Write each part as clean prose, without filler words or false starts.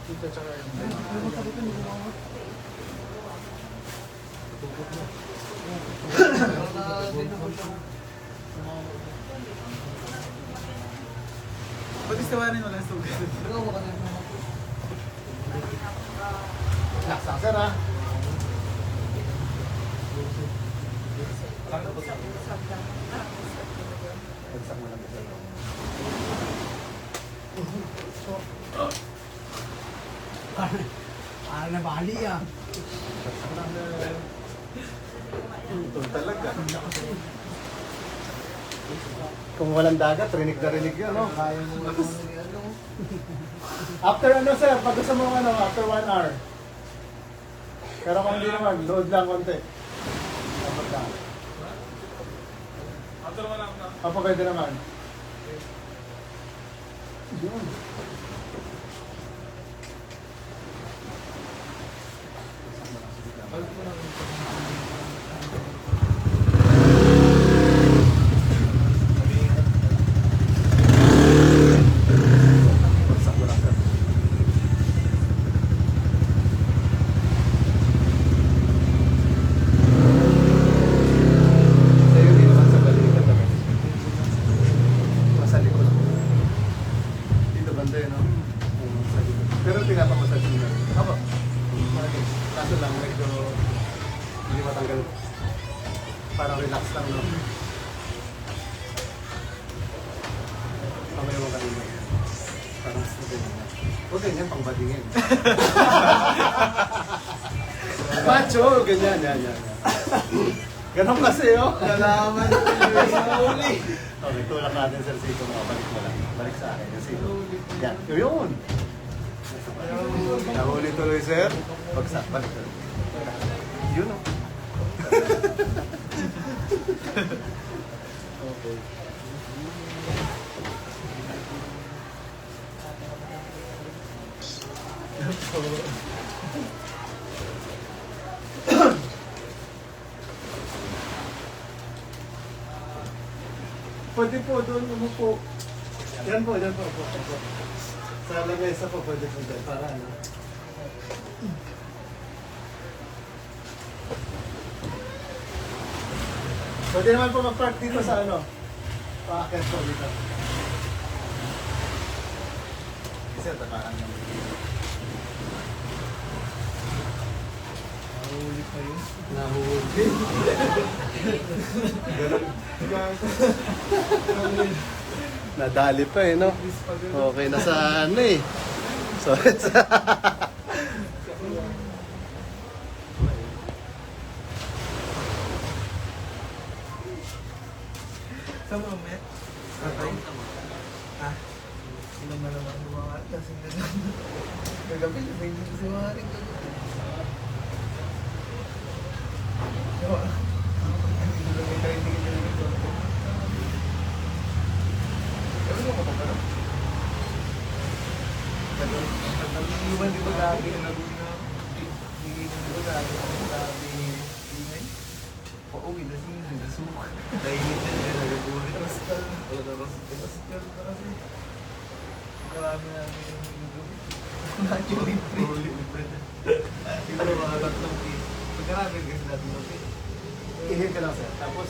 Dito tsaka yung ba't istawanin mo lang sugat? Laksa, sir, ha? Bagsak mo lang, sir. Parang nabali ah. Bagsak lang, sir. Ito talaga. Kung walang dagat, rinig na rinig yun, no? Kaya mo ano. After ano, sir? Pag gusto mo ano, after 1 hour. Pero kung hindi naman, load lang konti. Dapat lang. After wala na. Apa pwede naman? Yun. Bagsak mo lang, sir. Sa'yo, di naman sa balikat naman. Nasa likod. Dito banda yun, no? Sa likod. Pero pinapamassage mo na. Ako. Kaso lang, medyo hindi matanggal. Parang relax lang, no? Mamaya mo kanina. Parang sabi mo. Huwag ganyan, pang badingin. Macho, ganyan, yan, yan. Ganon kasi, oh. Nalaman ko yung huli. Okay, tulak natin, Sir Sito. Balik mo lang. Balik sa akin. Yung Sito. Yan. Yun. Nahuli tuloy, sir. Bagsak. Balik tuloy. Yun, oh. Okay. Pwede po doon umupo. Yan po, yan po. Sa lamesa po, pwede po dyan. Para ano. Pwede naman po mag-park dito sa ano. Paakit po dito. Kasi takaan naman. Nahuli pa yun. Nahuli. Nadali pa eh, no? Okay na sa ano eh. So, Saan mo, Met? Ha? Sila man naman lumangat kasi gagabi, may hindi kasi mga rin gagabi. Diba? Hindi may tayo hindi ka dito. Ewan mo ba ba? Nag-iwan di ba gabi na naguna? Hindi ba gabi na gabi ingay? Pauwi na siya, nagasuka. Dahil niya niya nagagulit. Rascal. Rascal na kasi. Marami namin yung nagagulit. Naturally free. Yung mga tatlong piece. Pagkarami kasi natin ng piece. Inhale ka lang, sir. Tapos,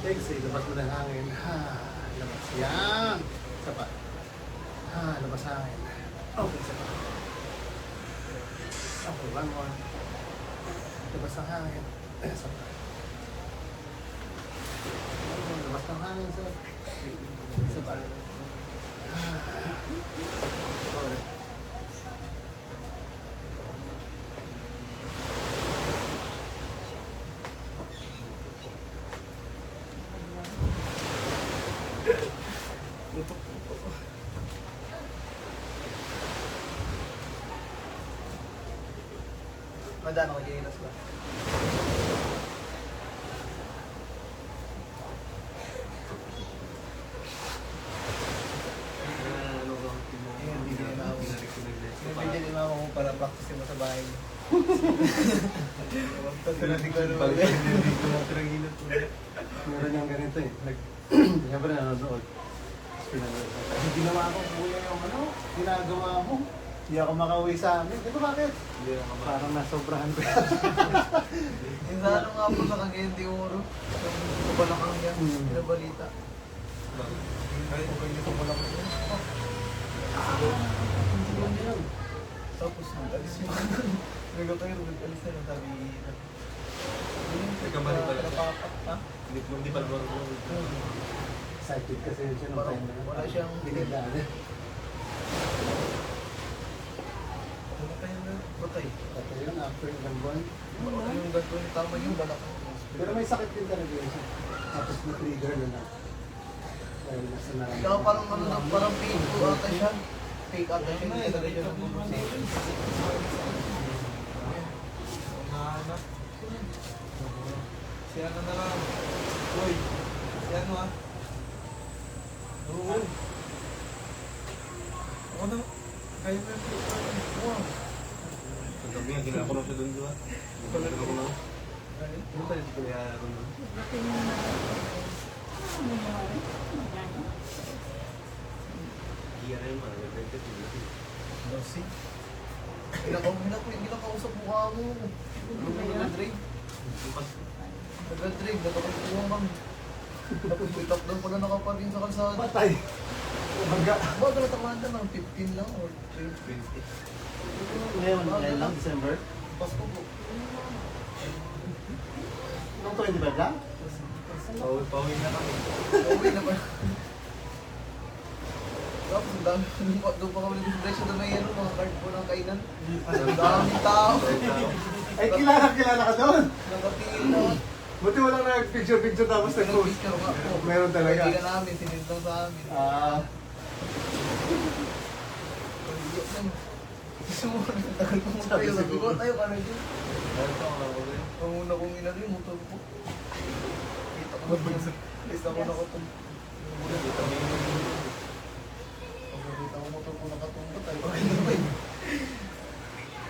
exhale, labas mo ng hangin. Ha, labas. Yan. Isa pa. Ha, labas hangin. Okay, isa pa. Okay, one more. Labas ng hangin. Isa pa. Labas ng hangin, sir. Isa pa. Sorry. Madaan ako gilas ba? Ano ba? Ayun, bigyan na ako. Bigyan din ako para practice mo sa bahay. Hindi ko ano. Hindi ko matrangilot po. Meron yung ganito eh. Siyempre nanonood. Ginawa ko kuya yung ano, ginagawa mo. Hindi ako makauwi sa amin. Di ba bakit? Hindi na kama. Parang nasobrahan ko. Yung sa ano nga po sa Cagayan de Oro, yung Balakang yan, pinabalita. Ay, okay nito Balakang yan. Tapos nag-alis yun. Nag-tayo, nag-alis na lang, sabi Nagkamali pala siya. Napapak, ha? Hindi pala marunong. Excited kasi siya ng Parang time na yun. wala siyang Binigdaan. Ano kaya na? Patay. Ito yun, after ilang buwan. Ano yung ganito yung tama yung Balakang. Pero may sakit din talaga yun siya. Tapos na-trigger na. Dahil nasa naramdaman. Kaya parang ano na, parang fake ko ata siya. Fake ata siya. Hindi talaga siya nag-conversation. Umahanap. Si ano na lang. Uy, si ano ah. Oo. Ako na. Kaya mo yung wow. Pagkabi nga, ginako na siya doon doon. Pagkabi ako na. Ano tayo sa kaya ako na? Iya rin, mga nag-record yun. Kasi, ginakausap mukha mo. Nag-drive. Nag-drive, nagkakakuha kami. Tapos may top down pala nakaparking sa kalsada. Patay. Baga. Ba't natamaan na ng 15 lang or 20? Ngayon lang, December. Pasko po. Nung 20 ba lang? Pauwi na kami. Okay na ba? Tapos ang dami, doon pa kami nag-distress doon may ano, mga card po ng kainan. Ang daming tao. Ay, kilala ka doon. Nakapil na. Buti walang nag-picture-picture tapos nag-post. Nag-picture nga po. Meron talaga. Kaibigan namin, sinintang sa amin. Gusto mo, tagal ko mo tayo. Sabi ko, tayo ka na dyan. Ang una kong inano yung motor ko. Kita ko na sa lista ko nakatumba. Pagkakita ko motor ko nakatumba tayo. Okay na ba yun?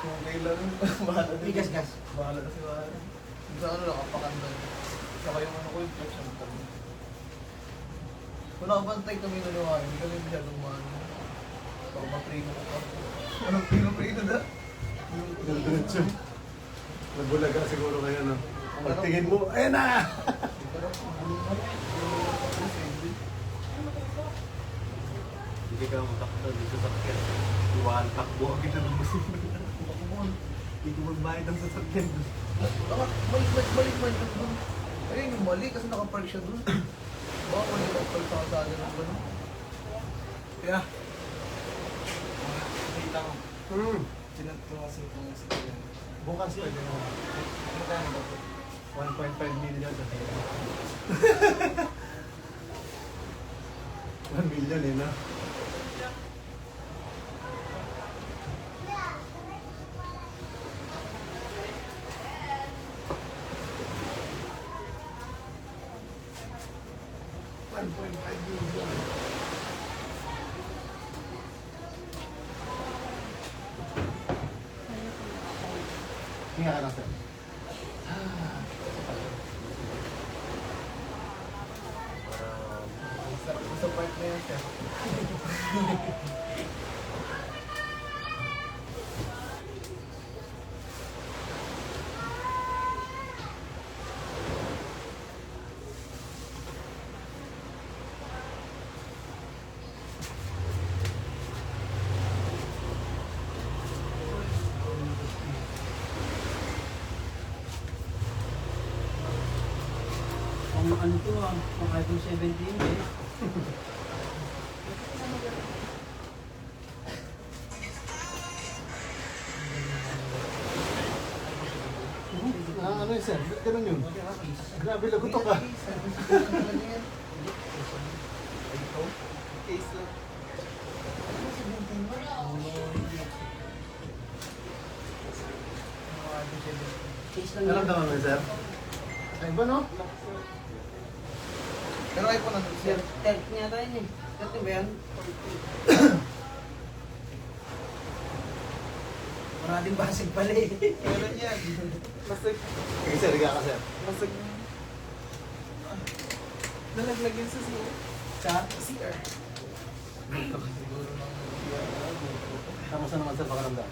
Kung kailan, bahala na. Gas. Bahala na si bahala. Kung sa ano, nakapakanda. Saka yung ano ko yung flex ang tabi. Kung nakabantay kami na naman, hindi kami masyadong maano. Baka maprino ko pa. Anong prino na? Diretso. Nabulaga siguro kayo, no? Pagtingin mo, ayun na! Hindi ka matakta dito sa sakyan. Iwan takbo ang kita ng musin. Hindi ko magbayad ang sasakyan. Balik. Ayun yung mali kasi nakapark siya doon. Baka mali ka park sa kasada ng gano'n. Kaya, nakita ko. Sinat ko kasi kung sila. Bukas pwede mo. Magkano ba ito? 1.5 million. 1 million eh, no? Hinga ka lang, sir. Sarap ko sa part na yan, sir. Ano to pang iPhone 17 eh. Ano yun, sir? Ba't ganun yun? Grabe, lagutok ka. Case lang. Case lang Alam yan. naman mo, sir? Ay ba, no? Pero iPhone na sir. 30 niya tayo eh. 30 ba yan? Maraming basig pala eh. Meron yan. Masag. Okay, sir, higa ka, sir. Masag. Nalaglag yan sa CR. Sa? CR. Siguro ng CR. Kamusta naman sir pakaramdam?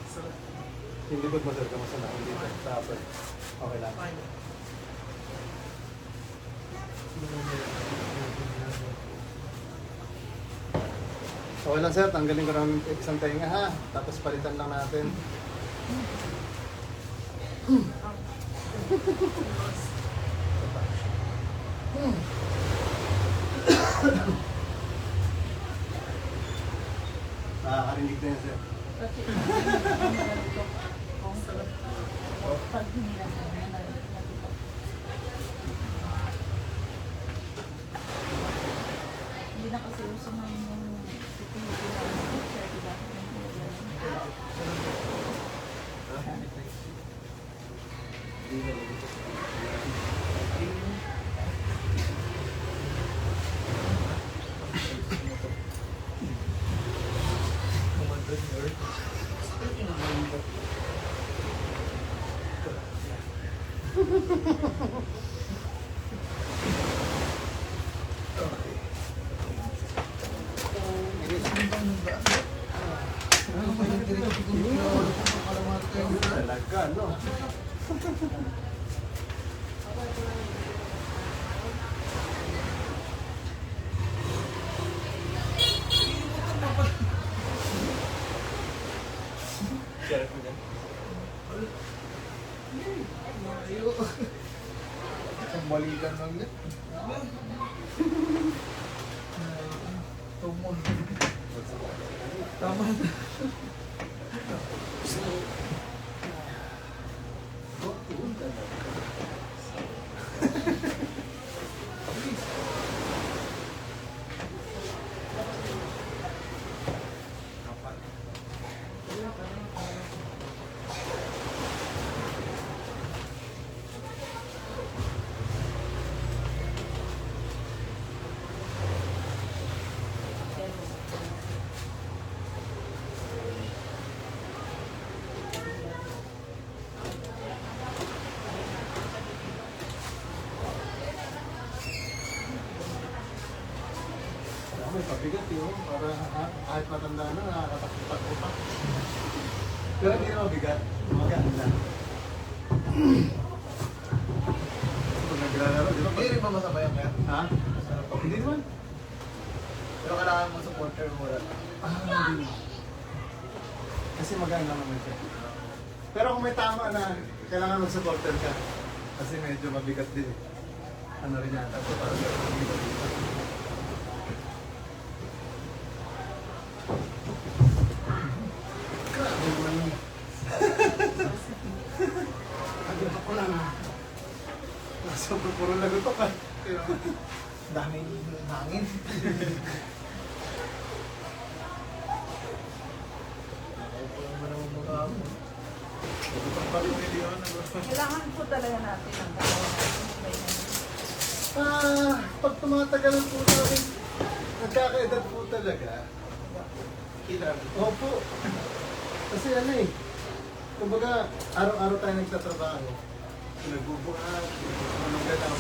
Yung likod mo sir, kamusta na? Hindi pa. Sa upper. Okay lang. Okay lang sir, tanggalin ko ng isang tainga ha. Tapos palitan lang natin. Nakakarinig na yan sir. Kasi pag hinila na hindi na kasi uso na yung security na picture, diba? Talaga, no? Share mo dyan. Isang balikan lang yan. Tumon. Tama na. May pabigat yun. Para kahit matanda na, nakakatakot pa. Pero hindi na mabigat. Magaan lang. Pag naglalaro, di ba? Hindi rin ba masabayan kaya? Ha? Hindi naman. Pero kailangan mo supporter mo rin. Hindi. Kasi magaan lang naman siya. Pero kung may tama na, kailangan mag-supporter ka. Kasi medyo mabigat din eh. Ano rin yata. So parang mabigat dito. Grabe naman yun. Agad ako lang ah. Sobrang puro lagutok ah. Pero Daming hangin. Ako naman naman mukha mo. Kailangan po talaga natin ang gawin. Pag tumatagal po namin, nagkakaedad po talaga. Kailangan. Opo. Kasi ano eh, kumbaga, araw-araw tayo nagtatrabaho. Nagbubuhat, anong galaw.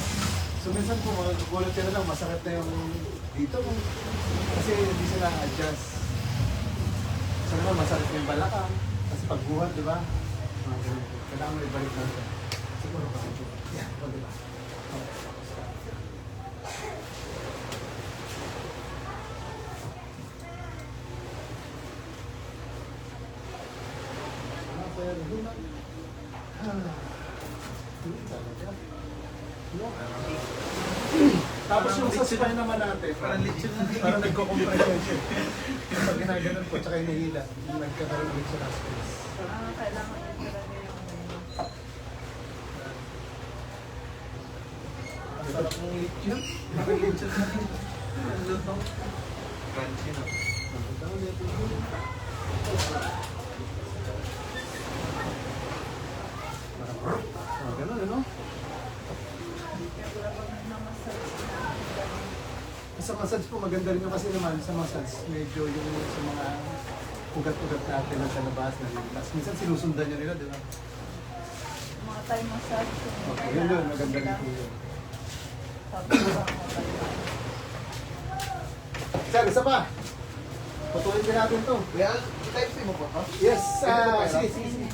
So minsan po, magugulat ka na lang, masakit na yung dito. Kasi hindi sila adjust. So naman, masakit na yung balakang. Kasi pagbuhat, di ba? Mga ganun po. Kailangan mo ibalik lang siya. Siguro pa. Yan, o di ba? Tapos yung sa spine naman natin, Parang lechon na. parang nagko-compression siya. Pag ginaganon po, tsaka hinihila, nagkakaroon ulit siya ng space. Kailangan yun talaga yung Ang sarap ng lechon. Parang lechon na rin. Ang lutong. Crunchy na. Ganun, ano? Sa massage po, maganda rin yung kasi naman sa massage, medyo yung sa mga ugat-ugat natin na sa labas, nalilas. Minsan sinusundan nyo nila, di ba? mga time massage. Okay, yun yun, maganda rin po yun. Tapos ang mga Sir, isa pa! Patuloy din natin to. Kaya, Type C mo po, ha? Yes, sige, sige.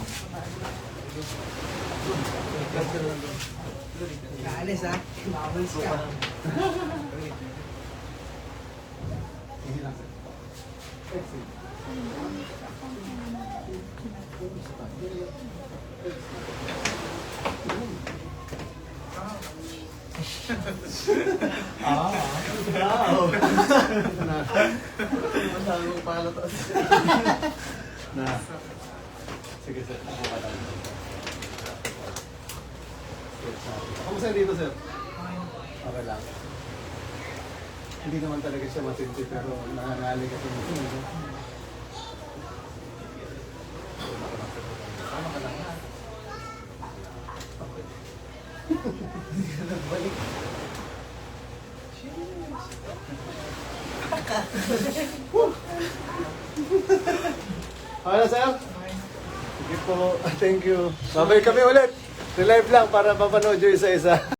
Kaalis ha. Bawals ka. Sige lang, sir. Exit. Ah. Wow. Masyado ko pala taas. Na. Sige, sir. Ako ka lang. Kamusta dito, sir? Okay lang. Hindi naman talaga siya masinti, pero nangangali kasi mo. Tama ka lang na. Nagbalik. Okay na, sir? Sige po. Thank you. Babay kami ulit. Relive lang para mapanood yung isa-isa.